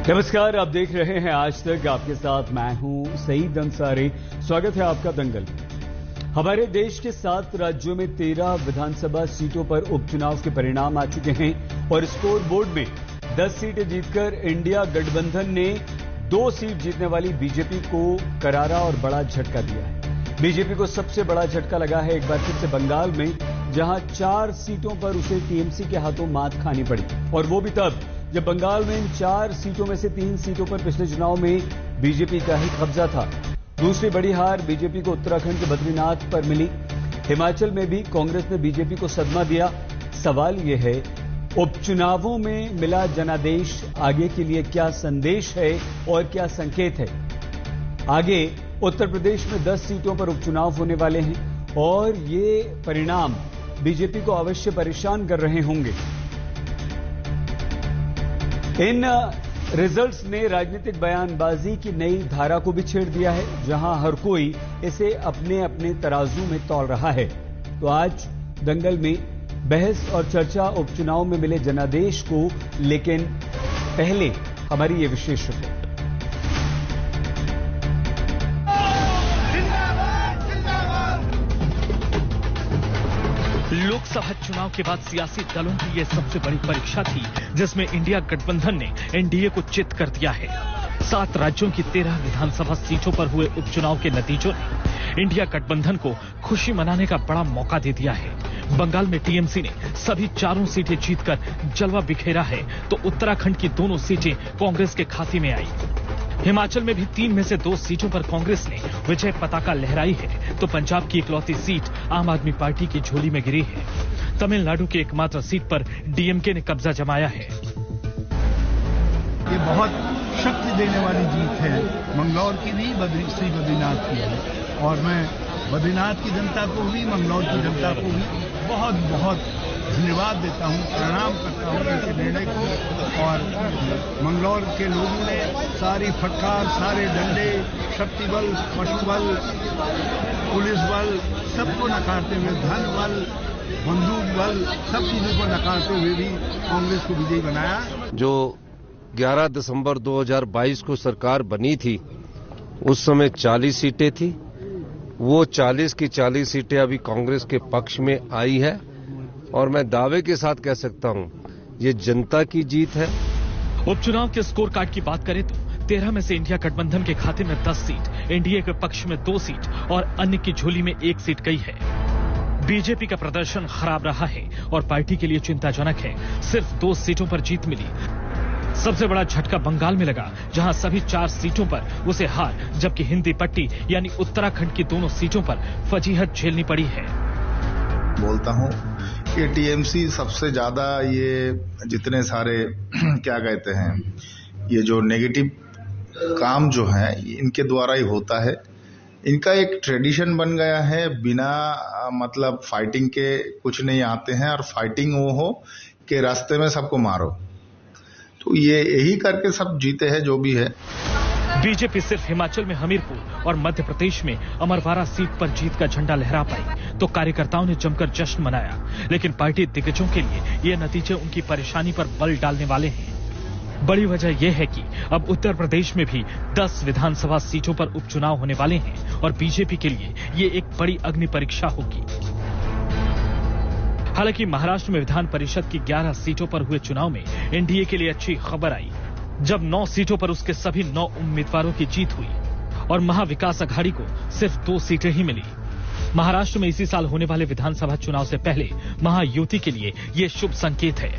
नमस्कार, आप देख रहे हैं आज तक। आपके साथ मैं हूं सईद अंसारी। स्वागत है आपका दंगल। हमारे देश के 7 राज्यों में 13 विधानसभा सीटों पर उपचुनाव के परिणाम आ चुके हैं और स्कोर बोर्ड में 10 सीटें जीतकर इंडिया गठबंधन ने 2 सीट जीतने वाली बीजेपी को करारा और बड़ा झटका दिया है। बीजेपी को सबसे बड़ा झटका लगा है एक बार फिर से बंगाल में, जहां 4 सीटों पर उसे टीएमसी के हाथों मात खानी पड़ी, और वो भी तब जब बंगाल में इन 4 सीटों में से 3 सीटों पर पिछले चुनाव में बीजेपी का ही कब्जा था। दूसरी बड़ी हार बीजेपी को उत्तराखंड के बद्रीनाथ पर मिली। हिमाचल में भी कांग्रेस ने बीजेपी को सदमा दिया। सवाल यह है, उपचुनावों में मिला जनादेश आगे के लिए क्या संदेश है और क्या संकेत है? आगे उत्तर प्रदेश में 10 सीटों पर उपचुनाव होने वाले हैं और ये परिणाम बीजेपी को अवश्य परेशान कर रहे होंगे। इन रिजल्ट्स ने राजनीतिक बयानबाजी की नई धारा को भी छेड़ दिया है, जहां हर कोई इसे अपने अपने तराजू में तौल रहा है। तो आज दंगल में बहस और चर्चा उपचुनाव में मिले जनादेश को, लेकिन पहले हमारी ये विशेष रिपोर्ट। लोकसभा चुनाव के बाद सियासी दलों की यह सबसे बड़ी परीक्षा थी, जिसमें इंडिया गठबंधन ने एनडीए को चित कर दिया है। 7 राज्यों की 13 विधानसभा सीटों पर हुए उपचुनाव के नतीजों ने इंडिया गठबंधन को खुशी मनाने का बड़ा मौका दे दिया है। बंगाल में टीएमसी ने सभी 4 सीटें जीतकर जलवा बिखेरा है, तो उत्तराखंड की दोनों सीटें कांग्रेस के खाते में आई। हिमाचल में भी 3 में से 2 सीटों पर कांग्रेस ने विजय पताका लहराई है, तो पंजाब की इकलौती सीट आम आदमी पार्टी की झोली में गिरी है। तमिलनाडु की एकमात्र सीट पर डीएमके ने कब्जा जमाया है। ये बहुत शक्ति देने वाली जीत है, मंगलौर की भी, श्री बद्रीनाथ की है, और मैं बद्रीनाथ की जनता को भी, मंगलौर की जनता को भी बहुत बहुत धन्यवाद देता हूं, प्रणाम करता हूं इनके निर्णय को। और मंगलौर के लोगों ने सारी फटकार, सारे डंडे, शक्ति बल, पशु बल, पुलिस बल, सबको नकारते हुए, धन बल, बंदूक बल, सब चीजों को नकारते हुए भी कांग्रेस को विजयी बनाया। जो 11 दिसंबर 2022 को सरकार बनी थी, उस समय 40 सीटें थी। वो 40 की 40 सीटें अभी कांग्रेस के पक्ष में आई है, और मैं दावे के साथ कह सकता हूं ये जनता की जीत है। उपचुनाव के स्कोर कार्ड की बात करें तो 13 में से इंडिया गठबंधन के खाते में 10 सीट, एनडीए के पक्ष में 2 सीट और अन्य की झोली में 1 सीट गई है। बीजेपी का प्रदर्शन खराब रहा है और पार्टी के लिए चिंताजनक है। सिर्फ 2 सीटों पर जीत मिली। सबसे बड़ा झटका बंगाल में लगा, जहां सभी 4 सीटों पर उसे हार, जबकि हिंदी पट्टी यानी उत्तराखंड की दोनों सीटों पर फजीहत झेलनी पड़ी है। बोलता हूं कि टीएमसी सबसे ज्यादा ये जितने सारे क्या कहते हैं, ये जो नेगेटिव काम जो है इनके द्वारा ही होता है। इनका एक ट्रेडिशन बन गया है, बिना मतलब फाइटिंग के कुछ नहीं आते हैं, और फाइटिंग वो हो कि रास्ते में सबको मारो। तो ये यही करके सब जीते हैं जो भी है। बीजेपी सिर्फ हिमाचल में हमीरपुर और मध्य प्रदेश में अमरवाड़ा सीट पर जीत का झंडा लहरा पाई, तो कार्यकर्ताओं ने जमकर जश्न मनाया। लेकिन पार्टी दिग्गजों के लिए ये नतीजे उनकी परेशानी पर बल डालने वाले हैं। बड़ी वजह यह है कि अब उत्तर प्रदेश में भी 10 विधानसभा सीटों पर उपचुनाव होने वाले हैं, और बीजेपी के लिए ये एक बड़ी अग्नि परीक्षा होगी। हालांकि महाराष्ट्र में विधान परिषद की 11 सीटों पर हुए चुनाव में एनडीए के लिए अच्छी खबर आई, जब 9 सीटों पर उसके सभी 9 उम्मीदवारों की जीत हुई और महाविकास अघाड़ी को सिर्फ 2 सीटें ही मिली। महाराष्ट्र में इसी साल होने वाले विधानसभा चुनाव से पहले महायुति के लिए ये शुभ संकेत है।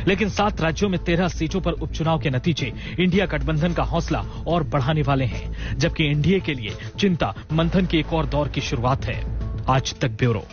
लेकिन 7 राज्यों में 13 सीटों पर उपचुनाव के नतीजे इंडिया गठबंधन का हौसला और बढ़ाने वाले हैं, जबकि एनडीए के लिए चिंता मंथन के एक और दौर की शुरुआत है। आज तक ब्यूरो।